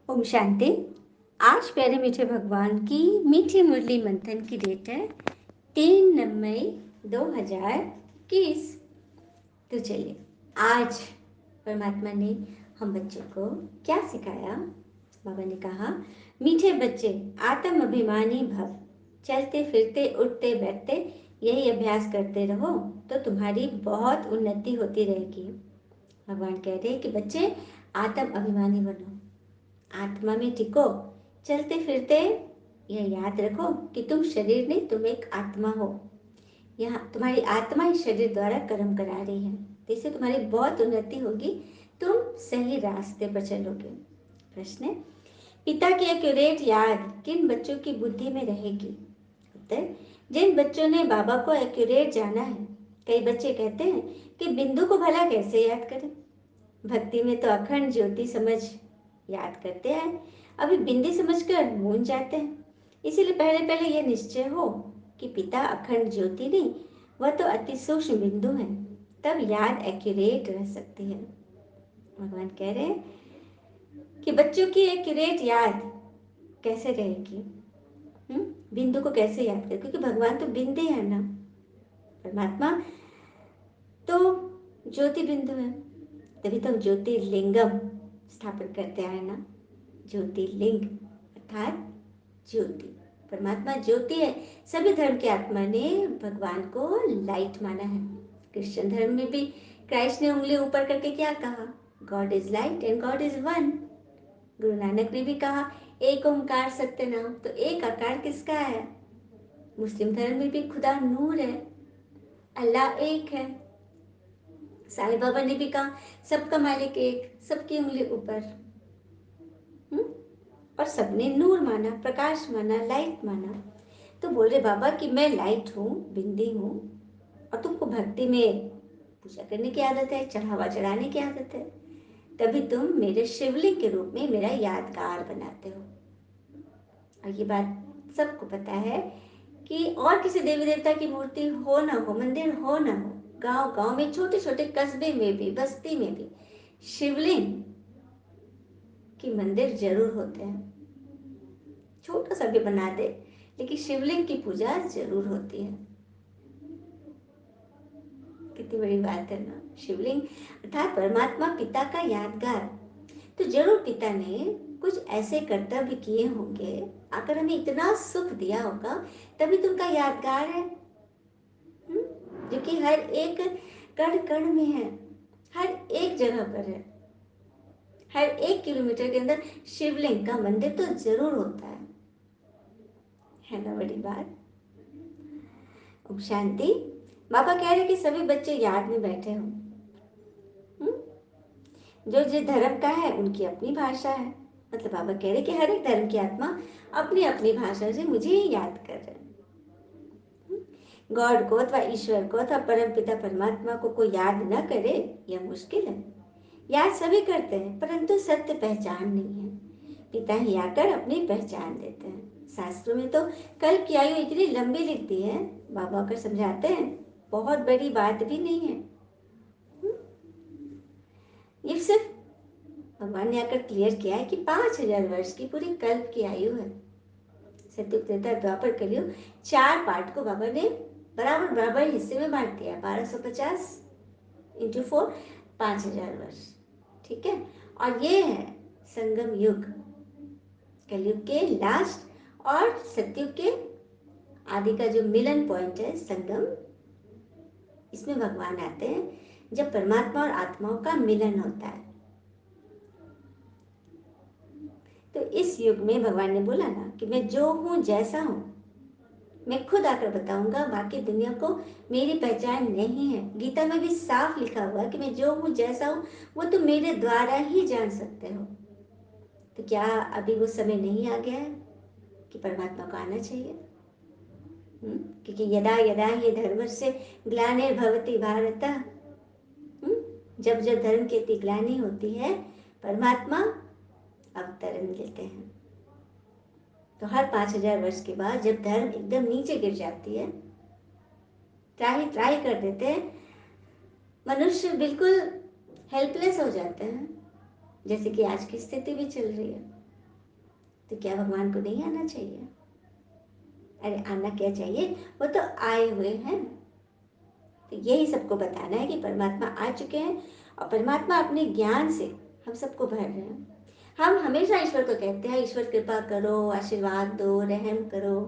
ओम शांति। आज प्यारे मीठे भगवान की मीठी मुरली मंथन की डेट है 3 मई 2021। तो चलिए, आज परमात्मा ने हम बच्चों को क्या सिखाया। बाबा ने कहा, मीठे बच्चे आत्म अभिमानी भव, चलते फिरते उठते बैठते यही अभ्यास करते रहो तो तुम्हारी बहुत उन्नति होती रहेगी। भगवान कह रहे हैं कि बच्चे आत्म अभिमानी बनो, आत्मा में टिको, चलते फिरते यह याद रखो कि तुम शरीर नहीं, तुम एक आत्मा हो। यहाँ तुम्हारी आत्मा इस शरीर द्वारा कर्म करा रही है, इससे तुम्हारी बहुत उन्नति होगी, तुम सही रास्ते पर चलोगे। प्रश्न है, पिता की एक्यूरेट याद किन बच्चों की बुद्धि में रहेगी? उत्तर, जिन बच्चों ने बाबा को एक्यूरेट जाना है। कई बच्चे कहते हैं कि बिंदु को भला कैसे याद करें, भक्ति में तो अखंड ज्योति समझ याद करते हैं, अभी बिंदी समझकर भूल जाते हैं। इसीलिए पहले पहले यह निश्चय हो कि पिता अखंड ज्योति नहीं, वह तो अति सूक्ष्म बिंदु है, तब याद एक्यूरेट रह सकती है। भगवान कह रहे हैं कि बच्चों की एक्यूरेट याद कैसे रहेगी? बिंदु को कैसे याद करें, क्योंकि भगवान तो बिंदु है ना, परमात्मा तो ज्योति बिंदु है, तभी तो ज्योतिर्लिंगम स्थापन करते आए ना। ज्योतिर्लिंग अर्थात ज्योति, परमात्मा ज्योति है। सभी धर्म के आत्मा ने भगवान को लाइट माना है। क्रिश्चियन धर्म में भी क्राइस्ट ने उंगली ऊपर करके क्या कहा? God is light and God is one. Guru Nanak ने भी कहा एक ओंकार सत्य नाम, तो एक आकार किसका है? मुस्लिम धर्म में भी खुदा नूर है, अल्लाह एक है। साईं बाबा ने भी कहा सबका मालिक एक, सबकी उंगली ऊपर। और सबने नूर माना, प्रकाश माना, लाइट माना। तो बोल रहे बाबा कि मैं लाइट हूँ, बिंदी हूँ, और तुमको भक्ति में पूजा करने की आदत है, चढ़ावा चढ़ाने की आदत है, तभी तुम मेरे शिवलिंग के रूप में मेरा यादगार बनाते हो। और ये बात सबको पता है कि और किसी देवी देवता की मूर्ति हो ना हो, मंदिर हो ना हो, गांव गांव में, छोटे छोटे कस्बे में भी, बस्ती में भी शिवलिंग की मंदिर जरूर होते हैं। छोटा सा भी बना दे, लेकिन शिवलिंग की पूजा जरूर होती है। कितनी बड़ी बात है ना। शिवलिंग अर्थात परमात्मा पिता का यादगार। तो जरूर पिता ने कुछ ऐसे कर्तव्य किए होंगे, अगर हमें इतना सुख दिया होगा, तभी तो उनका यादगार है। जो कि हर एक कण कण में है, हर एक जगह पर है, हर 1 किलोमीटर के अंदर शिवलिंग का मंदिर तो जरूर होता है ना। बड़ी बात। ओम शांति। बाबा कह रहे कि सभी बच्चे याद में बैठे हो। जो जिस धर्म का है उनकी अपनी भाषा है, मतलब बाबा कह रहे कि हर एक धर्म की आत्मा अपनी अपनी भाषा से मुझे ही याद कर रहे हैं। गॉड को अथवा ईश्वर को अथवा परम पिता परमात्मा को कोई याद न करे, यह मुश्किल है। याद सभी करते हैं, परंतु सत्य पहचान नहीं है। पिता ही आकर अपनी पहचान देते हैं। शास्त्रों में तो कल्प की आयु इतनी लंबी लिखती है, बाबा कर समझाते हैं बहुत बड़ी बात भी नहीं है। ये सिर्फ भगवान ने आकर क्लियर किया है कि 5000 वर्ष की पूरी कल्प की आयु है। सतयुग त्रेता द्वापर कलयुग 4 पार्ट को बाबा ने बराबर बराबर हिस्से में बांट दिया। 1250 इंटू 4, 5000 वर्ष। ठीक है, और ये है संगम युग, कलयुग के लास्ट और सतयुग के आदि का जो मिलन पॉइंट है, संगम। इसमें भगवान आते हैं जब परमात्मा और आत्माओं का मिलन होता है। तो इस युग में भगवान ने बोला ना कि मैं जो हूँ जैसा हूँ, मैं खुद आकर बताऊंगा, बाकी दुनिया को मेरी पहचान नहीं है। गीता में भी साफ लिखा हुआ है कि मैं जो हूँ जैसा हूँ वो तो मेरे द्वारा ही जान सकते हो। तो क्या अभी वो समय नहीं आ गया है कि परमात्मा को आना चाहिए? क्योंकि यदा यदा ये धर्मस्य ग्लानिर्भवति भारत, जब जब धर्म की इतनी ग्लानि होती है, परमात्मा अवतरण लेते हैं। तो हर 5000 वर्ष के बाद जब धर्म एकदम नीचे गिर जाती है, ट्राई कर देते हैं, मनुष्य बिल्कुल हेल्पलेस हो जाते हैं, जैसे कि आज की स्थिति भी चल रही है। तो क्या भगवान को नहीं आना चाहिए? अरे आना क्या चाहिए, वो तो आए हुए हैं। तो यही सबको बताना है कि परमात्मा आ चुके हैं और परमात्मा अपने ज्ञान से हम सबको भर रहे हैं। हम हमेशा ईश्वर को कहते हैं, ईश्वर कृपा करो, आशीर्वाद दो, रहम करो।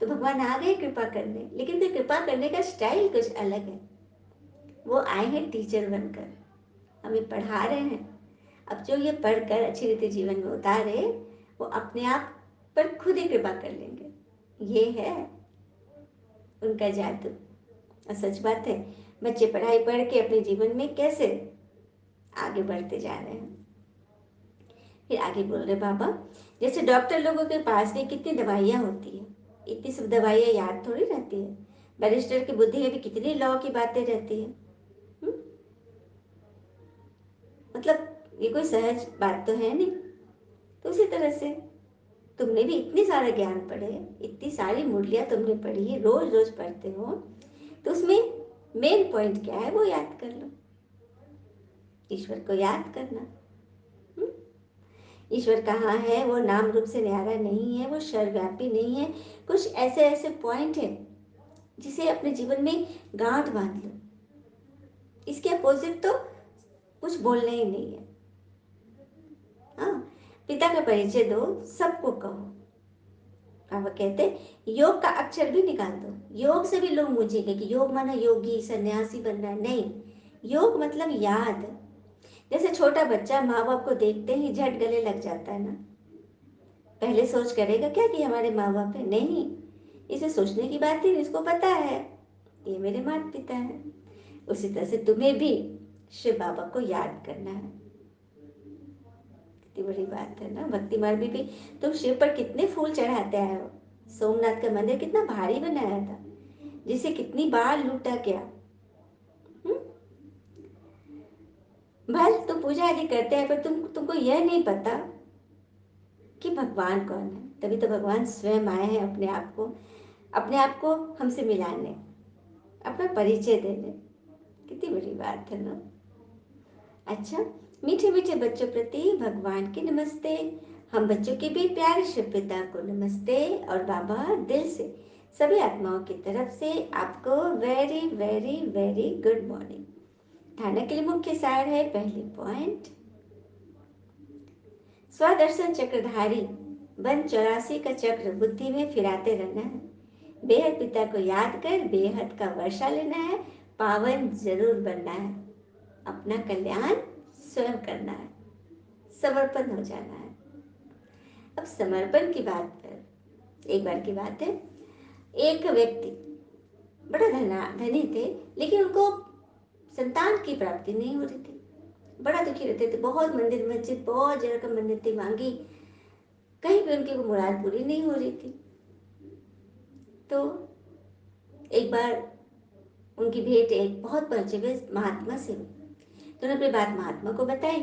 तो भगवान आ गए कृपा करने, लेकिन फिर कृपा करने का स्टाइल कुछ अलग है। वो आए हैं टीचर बनकर, हमें पढ़ा रहे हैं। अब जो ये पढ़कर अच्छी रीति जीवन में उतारे, वो अपने आप पर खुद ही कृपा कर लेंगे। ये है उनका जादू। और सच बात है, बच्चे पढ़ाई पढ़ के अपने जीवन में कैसे आगे बढ़ते जा रहे हैं। फिर आगे बोल रहे बाबा, जैसे डॉक्टर लोगों के पास में कितनी दवाइयाँ होती है, इतनी सब दवाइयाँ याद थोड़ी रहती है। बैरिस्टर की बुद्धि में भी कितनी लॉ की बातें रहती है। हुँ? मतलब ये कोई सहज बात तो है नहीं। तो उसी तरह से तुमने भी इतनी सारा ज्ञान पढ़े, इतनी सारी मुरलियाँ तुमने पढ़ी, रोज रोज पढ़ते हो, तो उसमें मेन पॉइंट क्या है वो याद कर लो। ईश्वर को याद करना। हुँ? ईश्वर कहाँ है, वो नाम रूप से न्यारा नहीं है, वो सर्वव्यापी नहीं है। कुछ ऐसे ऐसे पॉइंट है जिसे अपने जीवन में गांठ बांध लो। इसके अपोजिट तो कुछ बोलना ही नहीं है। हाँ, पिता का परिचय दो, सबको कहो। हाँ, वो कहते योग का अक्षर भी निकाल दो। योग से भी लोग मुझेंगे कि योग माना योगी सन्यासी बनना है, नहीं। योग मतलब याद। जैसे छोटा बच्चा माँ बाप को देखते ही झट गले लग जाता है ना, पहले सोच करेगा क्या कि हमारे माँ बाप है, नहीं। इसे सोचने की बात ही नहीं, इसको पता है ये मेरे माता पिता है। उसी तरह से तुम्हें भी शिव बाबा को याद करना है। कितनी बड़ी बात है ना। भक्ति मार्ग में भी तुम शिव पर कितने फूल चढ़ाते आए हो। सोमनाथ का मंदिर कितना भारी बनाया था, जिसे कितनी बार लूटा गया। हम्म? भल तुम पूजा आदि करते हैं, पर तुमको यह नहीं पता कि भगवान कौन है। तभी तो भगवान स्वयं आए हैं अपने आप को हमसे मिलाने, अपना परिचय देने। कितनी बड़ी बात है ना। अच्छा, मीठे मीठे बच्चों प्रति भगवान की नमस्ते। हम बच्चों के भी प्यारे शिव पिता को नमस्ते। और बाबा दिल से सभी आत्माओं की तरफ से आपको very very very good morning. धारणा के लिए मुख्य सार है, पहली पॉइंट, स्वदर्शन चक्रधारी बन 84 का चक्र बुद्धि में फिराते रहना है। बेहद पिता को याद कर बेहद का वर्षा लेना है। पावन जरूर बनना है। अपना कल्याण स्वयं करना है। समर्पण हो जाना है। अब समर्पण की बात कर, एक बार की बात है, एक व्यक्ति बड़ा धनी थे, लेकिन उनको संतान की प्राप्ति नहीं हो रही थी। बड़ा दुखी रहते थे, बहुत मंदिर मस्जिद बहुत जगह का मन्नतें मांगी, कहीं भी उनकी वो मुराद पूरी नहीं हो रही थी। तो एक बार उनकी भेंट एक बहुत पहुंचे हुए महात्मा से हुई। तो उन्होंने अपनी बात महात्मा को बताई।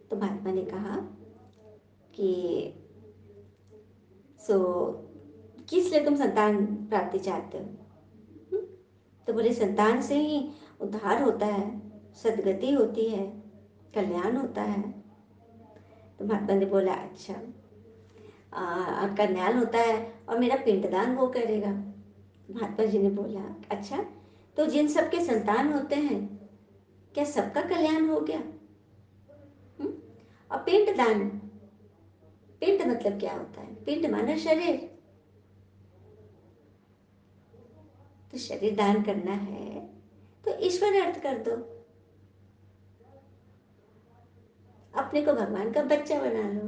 तो महात्मा ने कहा कि सो किस लिए तुम संतान प्राप्ति चाहते हो? हम्म? तो बोले संतान से ही उद्धार होता है, सदगति होती है, कल्याण होता है। तो महात्मा ने बोला अच्छा, कल्याण होता है और मेरा पिंडदान वो करेगा। महात्मा जी ने बोला अच्छा, तो जिन सबके संतान होते हैं क्या सबका कल्याण हो गया? हुँ? और पिंडदान, पिंड मतलब क्या होता है? पिंड माना शरीर। तो शरीर दान करना है तो ईश्वर अर्थ कर दो, अपने को भगवान का बच्चा बना लो।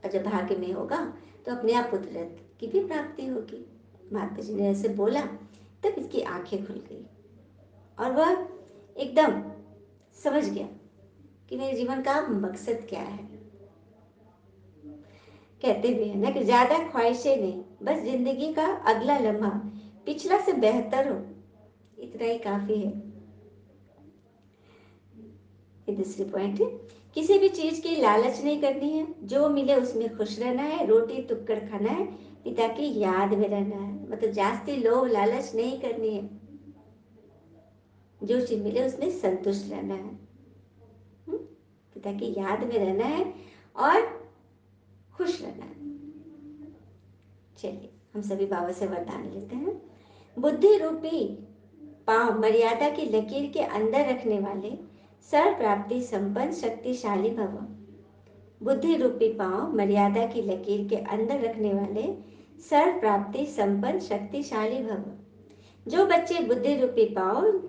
और जब भाग्य में होगा तो अपने आप पुत्र की भी प्राप्ति होगी। महात्मा जी ने ऐसे बोला, तब इसकी आंखें खुल गई और वह एकदम समझ गया कि मेरे जीवन का मकसद क्या है। कहते भी है ना कि ज्यादा ख्वाहिशें नहीं, बस जिंदगी का अगला लम्हा पिछला से बेहतर हो, इतना ही काफी है। ये दूसरी पॉइंट है, किसी भी चीज की लालच नहीं करनी है, जो मिले उसमें खुश रहना है, रोटी टुक्कड़ खाना है, पिता की याद में रहना है। मतलब जास्ती लोभ लालच नहीं करनी है, जो चीज मिले उसमें संतुष्ट रहना है। पिता पिता की याद में रहना है और खुश रहना है। चलिए हम सभी बाबा से वरदान लेते हैं। बुद्धि रूपी पांव मर्यादा की लकीर के अंदर रखने वाले सर्व प्राप्ति संपन्न शक्तिशाली भव। बुद्धि रूपी पांव मर्यादा की लकीर के अंदर रखने वाले सर्व प्राप्ति संपन्न शक्तिशाली भव। जो बच्चे बुद्धि रूपी पांव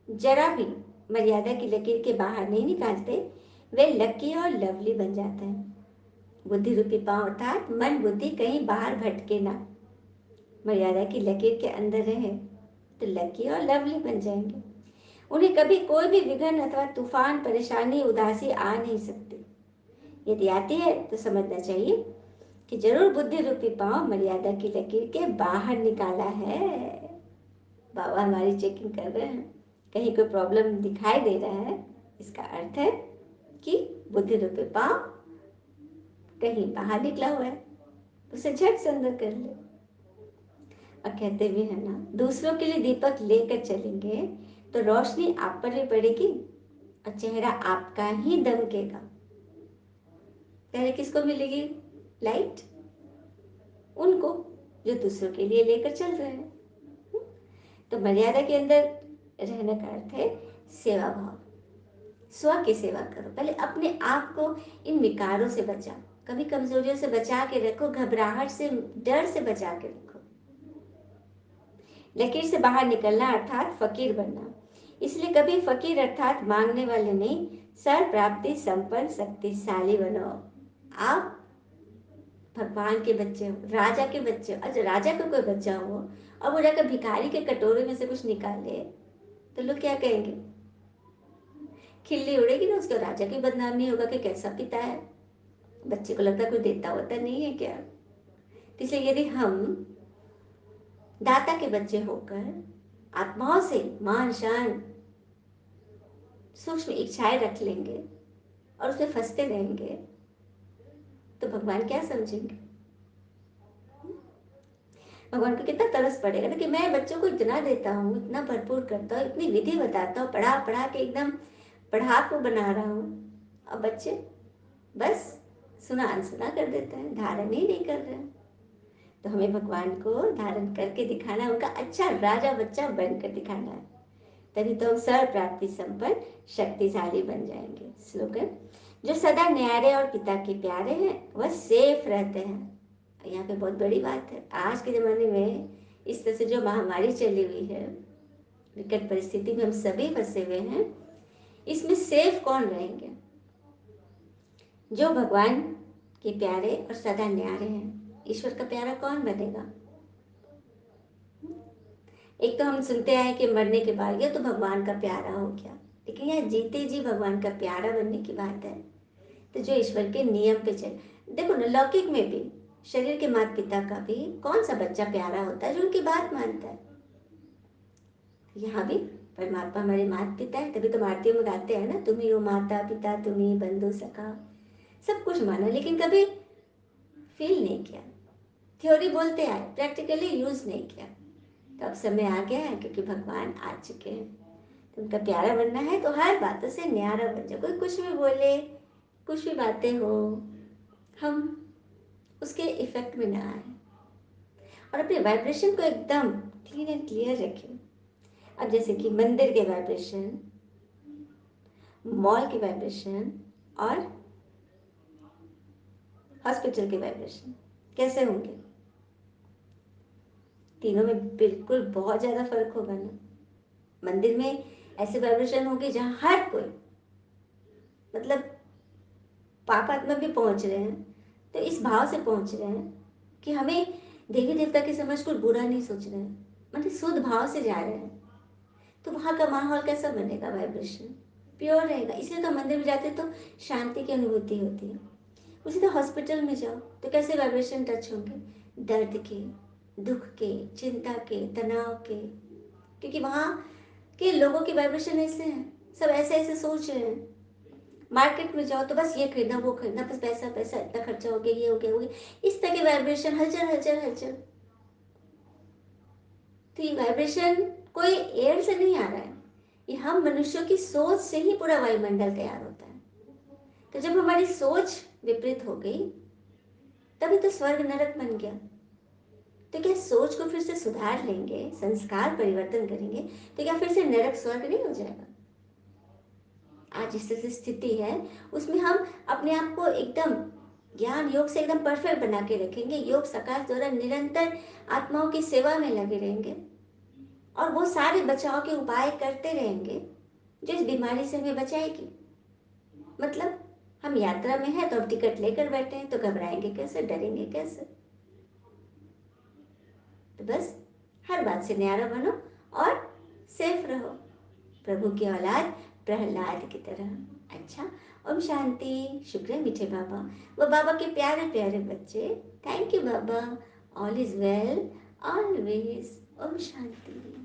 जरा भी मर्यादा की लकीर के बाहर नहीं निकालते वे लकी और लवली बन जाते हैं। बुद्धि रूपी पांव अर्थात मन बुद्धि कहीं बाहर भटके ना, मर्यादा की लकीर के अंदर रहे तो लकी और लवली बन जाएंगे। उन्हें कभी कोई भी विघ्न अथवा तूफान परेशानी उदासी आ नहीं सकती। यदि आती है तो समझना चाहिए कि जरूर बुद्धि रूपी पांव मर्यादा की लकीर के बाहर निकाला है। बाबा हमारी चेकिंग कर रहे हैं, कहीं कोई प्रॉब्लम दिखाई दे रहा है, इसका अर्थ है कि बुद्धि रूपी पांव कहीं बाहर निकला हुआ है, उसे झट से अंदर कर ले। और कहते भी है ना, दूसरों के लिए दीपक लेकर चलेंगे तो रोशनी आप पर भी पड़ेगी और चेहरा आपका ही दमकेगा। पहले किसको मिलेगी लाइट? उनको जो दूसरों के लिए लेकर चल रहे हैं। तो मर्यादा के अंदर रहने का अर्थ है सेवा भाव। स्व की सेवा करो, पहले अपने आप को इन विकारों से बचाओ, कभी कमजोरियों से बचा के रखो, घबराहट से डर से बचा के रखो। लकीर से बाहर निकलना अर्थात फकीर बनना, इसलिए कभी फकीर अर्थात मांगने वाले नहीं, सर्व प्राप्ति संपन्न शक्तिशाली बनो। आप भगवान के बच्चे हो, राजा के बच्चे हो। अच्छा, राजा का कोई बच्चा हो और वो जाकर भिखारी के कटोरे में से कुछ निकाल ले तो लोग क्या कहेंगे? खिल्ली उड़ेगी ना, उसको राजा की बदनामी होगा कि कैसा पिता है, बच्चे को लगता कोई देता होता नहीं है क्या। इसलिए यदि हम दाता के बच्चे होकर आत्माओं से मान शान सूक्ष्म इच्छाएं रख लेंगे और उसमें फंसते रहेंगे तो भगवान क्या समझेंगे? भगवान को कितना तरस पड़ेगा ना कि मैं बच्चों को इतना देता हूँ, इतना भरपूर करता हूँ, इतनी विधि बताता हूँ, पढ़ा पढ़ा के एकदम पढ़ाकू बना रहा हूँ, और बच्चे बस सुना अनसुना कर देते हैं, धारण ही नहीं कर रहे हैं। तो हमें भगवान को धारण करके दिखाना, उनका अच्छा राजा बच्चा बनकर दिखाना है, तभी तो हम सर्व प्राप्ति संपन्न शक्तिशाली बन जाएंगे। स्लोगन, जो सदा न्यारे और पिता के प्यारे हैं वह सेफ रहते हैं। यहाँ पे बहुत बड़ी बात है, आज के ज़माने में इस तरह से जो महामारी चली हुई है, विकट परिस्थिति में हम सभी फंसे हुए हैं, इसमें सेफ कौन रहेंगे? जो भगवान के प्यारे और सदा न्यारे हैं। ईश्वर का प्यारा कौन बनेगा? एक तो हम सुनते आए कि मरने के बाद ये तो भगवान का प्यारा हो गया, लेकिन यहाँ जीते जी भगवान का प्यारा बनने की बात है। तो जो ईश्वर के नियम पे चले, देखो ना, लौकिक में भी शरीर के माता पिता का भी कौन सा बच्चा प्यारा होता है जो उनकी बात मानता है? यहाँ भी परमात्मा हमारे माता पिता है, तभी तो आरती में गाते हैं ना, तुम ही हो माता पिता, तुम ही बंधु सखा, सब कुछ माना, लेकिन कभी फील नहीं किया। थ्योरी बोलते आए, प्रैक्टिकली यूज नहीं किया। तो अब समय आ गया है क्योंकि भगवान आ चुके हैं, तो उनका प्यारा बनना है तो हर बातों से न्यारा बन जाओ। कोई कुछ भी बोले, कुछ भी बातें हो, हम उसके इफेक्ट में ना आए और अपने वाइब्रेशन को एकदम क्लीन एंड क्लियर रखें। अब जैसे कि मंदिर के वाइब्रेशन, मॉल के वाइब्रेशन और हॉस्पिटल के वाइब्रेशन कैसे होंगे? तीनों में बिल्कुल बहुत ज़्यादा फर्क होगा ना। मंदिर में ऐसे वाइब्रेशन होंगे जहाँ हर कोई, मतलब पाप आत्मा भी पहुँच रहे हैं तो इस भाव से पहुँच रहे हैं कि हमें देवी देवता की समझ कुछ बुरा नहीं सोच रहे हैं, मतलब शुद्ध भाव से जा रहे हैं। तो वहाँ का माहौल कैसा बनेगा? वाइब्रेशन प्योर रहेगा। इसलिए तो मंदिर में जाते तो शांति की अनुभूति होती है। उसी तो हॉस्पिटल में जाओ तो कैसे वाइब्रेशन टच होंगे? दर्द के, दुख के, चिंता के, तनाव के, क्योंकि वहाँ के लोगों के वाइब्रेशन ऐसे हैं, सब ऐसे ऐसे सोच रहे हैं। मार्केट में जाओ तो बस ये खरीदना वो खरीदना, बस पैसा पैसा, इतना खर्चा हो गया, ये हो गया वो गया, इस तरह के वाइब्रेशन, हलचल हलचल हलचल। तो ये वाइब्रेशन कोई एयर से नहीं आ रहा है, ये हम मनुष्यों की सोच से ही पूरा वायुमंडल तैयार होता है। तो जब हमारी सोच विपरीत हो गई, तभी तो स्वर्ग नरक बन गया। तो क्या सोच को फिर से सुधार लेंगे, संस्कार परिवर्तन करेंगे, तो क्या फिर से नरक स्वर्ग नहीं हो जाएगा? आज जिस स्थिति है उसमें हम अपने आप को एकदम ज्ञान योग से एकदम परफेक्ट बना के रखेंगे, योग सकाश द्वारा निरंतर आत्माओं की सेवा में लगे रहेंगे और वो सारे बचाव के उपाय करते रहेंगे जो इस बीमारी से हमें बचाएगी। मतलब हम यात्रा में हैं तो हम टिकट लेकर बैठे हैं, तो घबराएंगे कैसे, डरेंगे कैसे? तो बस हर बात से न्यारा बनो और सेफ रहो, प्रभु की औलाद प्रहलाद की तरह। अच्छा, ओम शांति। शुक्र है मीठे बाबा, वो बाबा के प्यारे प्यारे बच्चे। Thank you Baba. All is well always. ओम शांति।